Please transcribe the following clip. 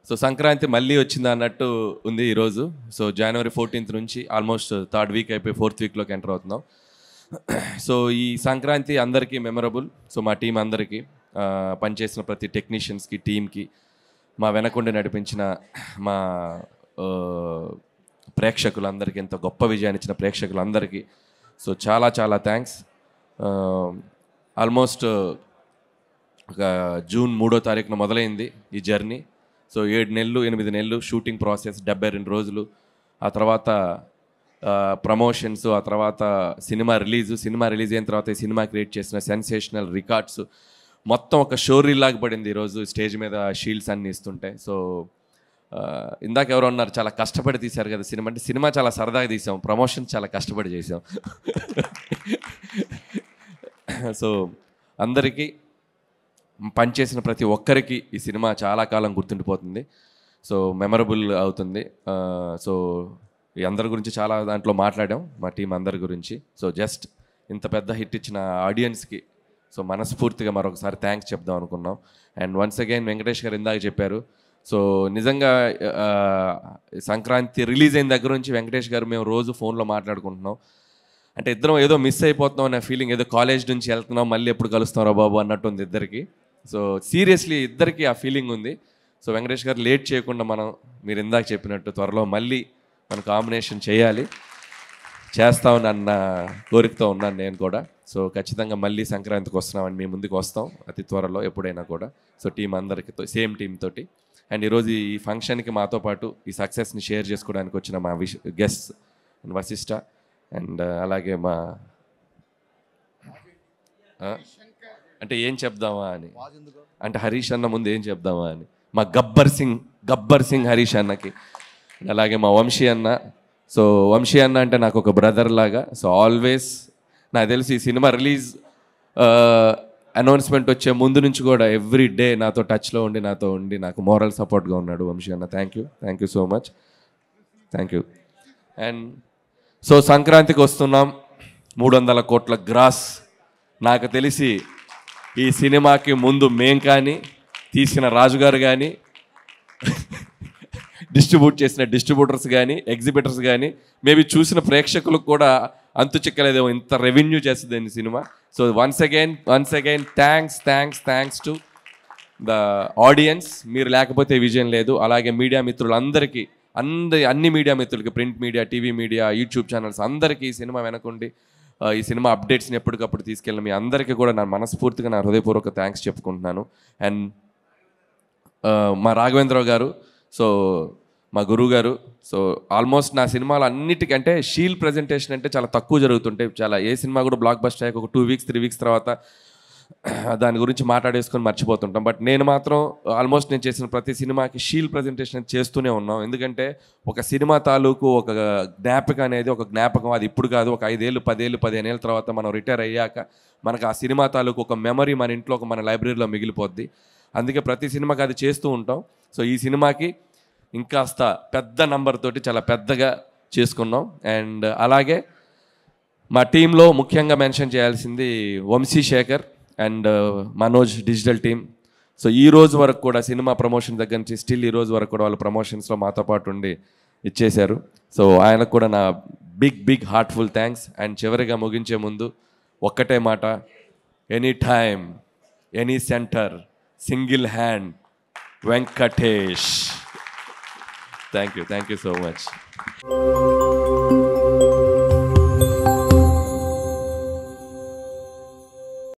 So Sankranti మళ్ళీ వచ్చింది అన్నట్టు ఉంది ఈరోజు. సో జనవరి 14th నుంచి ఆల్మోస్ట్ థర్డ్ వీక్ అయిపోయి ఫోర్త్ వీక్లోకి ఎంటర్ అవుతున్నాం. సో ఈ సంక్రాంతి అందరికీ మెమరబుల్. సో మా టీం అందరికీ, పనిచేసిన ప్రతి టెక్నీషియన్స్కి, టీంకి, మా వెనకుండి నడిపించిన మా ప్రేక్షకులందరికీ, ఎంత గొప్ప విజయాన్ని ఇచ్చిన ప్రేక్షకులందరికీ సో చాలా చాలా థ్యాంక్స్. ఆల్మోస్ట్ ఒక జూన్ 3వ తారీఖున మొదలైంది ఈ జర్నీ. సో 7 నెలలు 8 నెలలు షూటింగ్ ప్రాసెస్, 72 రోజులు, ఆ తర్వాత ప్రమోషన్స్, ఆ తర్వాత సినిమా రిలీజ్ అయిన తర్వాత ఈ సినిమా క్రియేట్ చేసిన సెన్సేషనల్ రికార్డ్స్ మొత్తం ఒక షోరీ లాగా పడింది ఈరోజు స్టేజ్ మీద షీల్డ్స్ అన్నీ ఇస్తుంటే. సో ఇందాక ఎవరో అన్నారు చాలా కష్టపడి తీశారు కదా సినిమా అంటే. సినిమా చాలా సరదాగా తీసాం, ప్రమోషన్ చాలా కష్టపడి చేసాం. సో అందరికీ, పనిచేసిన ప్రతి ఒక్కరికి ఈ సినిమా చాలా కాలం గుర్తుండిపోతుంది. సో మెమరబుల్ అవుతుంది. సో ఈ అందరి గురించి చాలా దాంట్లో మాట్లాడాం, మా టీం అందరి గురించి. సో జస్ట్ ఇంత పెద్ద హిట్ ఇచ్చిన ఆడియన్స్కి సో మనస్ఫూర్తిగా మరొకసారి థ్యాంక్స్ చెప్దాం అనుకున్నాం. అండ్ వన్స్ అగైన్ వెంకటేష్ గారు ఇందాక చెప్పారు. సో నిజంగా సంక్రాంతి రిలీజ్ అయిన దగ్గర నుంచి వెంకటేష్ గారు మేము రోజు ఫోన్లో మాట్లాడుకుంటున్నాం. అంటే ఇద్దరం ఏదో మిస్ అయిపోతున్నాం అనే ఫీలింగ్, ఏదో కాలేజ్ నుంచి వెళ్తున్నాం మళ్ళీ ఎప్పుడు కలుస్తాం రా బాబు అన్నట్టు ఉంది ఇద్దరికి. సో సీరియస్లీ ఇద్దరికి ఆ ఫీలింగ్ ఉంది. సో వెంకటేష్ గారు లేట్ చేయకుండా మనం, మీరు ఇందాక చెప్పినట్టు త్వరలో మళ్ళీ మన కాంబినేషన్ చేయాలి, చేస్తామని అన్న కోరికతో ఉన్నాను నేను కూడా. సో ఖచ్చితంగా మళ్ళీ సంక్రాంతికి వస్తున్నామని మీ ముందుకు వస్తాం అతి త్వరలో ఎప్పుడైనా కూడా. సో టీం అందరికీ సేమ్ టీమ్ తోటి. అండ్ ఈరోజు ఈ ఫంక్షన్కి మాతో పాటు ఈ సక్సెస్ని షేర్ చేసుకోవడానికి వచ్చిన మా గెస్ట్ వశిష్ట, అండ్ అలాగే మా అంటే ఏం చెప్దామా అని, అంటే హరీష్ అన్న ముందు ఏం చెప్దామా అని, మా గబ్బర్ సింగ్ హరీష్ అన్నకి, అలాగే మా వంశీ అన్న. సో వంశీ అన్న అంటే నాకు ఒక బ్రదర్ లాగా. సో ఆల్వేస్ నాకు తెలిసి ఈ సినిమా రిలీజ్ అనౌన్స్మెంట్ వచ్చే ముందు నుంచి కూడా ఎవ్రీ డే నాతో టచ్లో ఉండి నాకు మోరల్ సపోర్ట్గా ఉన్నాడు వంశీ అన్న. Thank you so much, thank you. And so సంక్రాంతికి వస్తున్నాం, 300 కోట్ల గ్రాస్. నాకు తెలిసి ఈ సినిమాకి ముందు మేం కానీ, తీసిన రాజుగారు కానీ, డిస్ట్రిబ్యూట్ చేసిన డిస్ట్రిబ్యూటర్స్ కానీ, ఎగ్జిబిటర్స్ కానీ, మేబీ చూసిన ప్రేక్షకులకు కూడా అంతు చిక్కలేదేమో ఇంత రెవెన్యూ చేస్తుంది ఈ cinema. So once again thanks to the audience. మీరు లేకపోతే విజయం లేదు. అలాగే మీడియా మిత్రులందరికీ, అన్ని మీడియా మిత్రులకి, print media, TV media, YouTube channels అందరికీ ఈ సినిమా వెనకుండి ఈ సినిమా అప్డేట్స్ని ఎప్పటికప్పుడు తీసుకెళ్ళిన మీ అందరికీ కూడా నా మనస్ఫూర్తిగా నా హృదయపూర్వక థ్యాంక్స్ చెప్పుకుంటున్నాను. అండ్ మా రాఘవేంద్రరావు గారు, సో మా గురువు గారు. సో ఆల్మోస్ట్ నా సినిమాలు అన్నిటికంటే షీల్ ప్రజెంటేషన్ అంటే చాలా తక్కువ జరుగుతుంటాయి. చాలా ఏ సినిమా కూడా బ్లాక్ బస్టర్ అయ్యాక ఒక 2 weeks 3 weeks తర్వాత దాని గురించి మాట్లాడేసుకొని మర్చిపోతుంటాం. బట్ నేను మాత్రం ఆల్మోస్ట్ నేను చేసిన ప్రతి సినిమాకి షీల్ ప్రజెంటేషన్ చేస్తూనే ఉన్నాం. ఎందుకంటే ఒక సినిమా తాలూకు ఒక జ్ఞాపకం అనేది ఒక జ్ఞాపకం, అది ఇప్పుడు కాదు, ఒక 5 ఏళ్ళు 10 ఏళ్ళు 15 ఏళ్ళ తర్వాత మనం రిటైర్ అయ్యాక మనకు ఆ సినిమా తాలూకు ఒక మెమరీ మన ఇంట్లో, మన లైబ్రరీలో మిగిలిపోద్ది. అందుకే ప్రతి సినిమాకి అది చేస్తూ ఉంటాం. సో ఈ సినిమాకి ఇంకాస్త పెద్ద నంబర్ తోటి చాలా పెద్దగా చేసుకున్నాం. అండ్ అలాగే మా టీంలో ముఖ్యంగా మెన్షన్ చేయాల్సింది Vamshi Shekhar and Manoj digital team. So ఈ రోజు వరకు కూడా సినిమా ప్రమోషన్ దగ్గర నుంచి స్టిల్ ఈ రోజు వరకు కూడా వాళ్ళ ప్రమోషన్స్లో మాతో పాటు ఉండి ఇచ్చేశారు. సో ఆయనకు కూడా నా బిగ్ హార్ట్ఫుల్ థ్యాంక్స్. అండ్ చివరిగా ముగించే ముందు ఒక్కటే మాట, any time any centre single hand Venkatesh. Thank you so much.